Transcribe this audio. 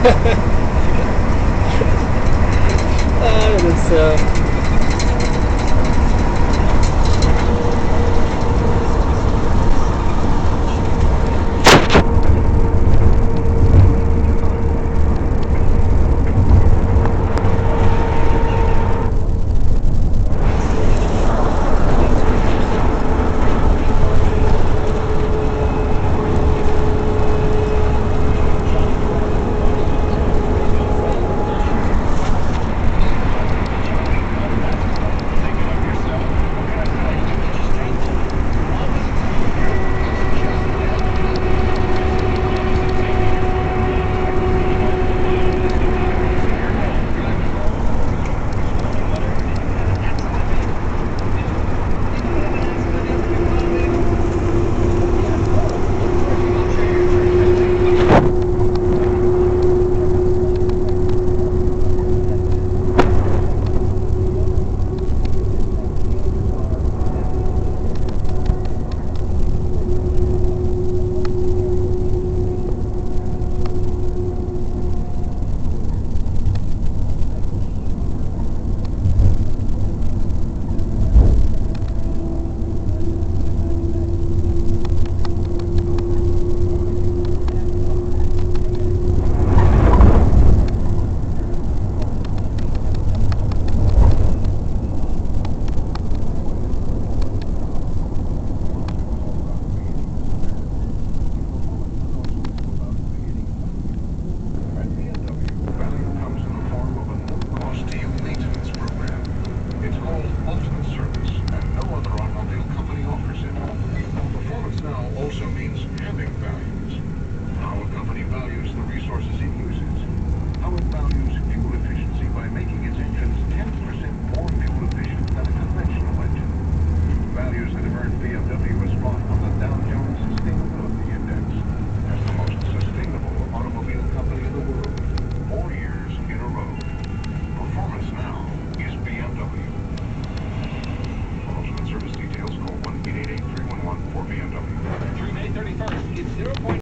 It is also means having values. How a company values the resources it uses. How it values fuel efficiency by making its engines 10% more fuel efficient than a conventional engine. Values that have earned BMW a spot on the Dow Jones Sustainability Index as the most sustainable automobile company in the world 4 years in a row. Performance now is BMW. For ultimate service details, call 1-888-311-4BMW. Through May 31st, it's 0.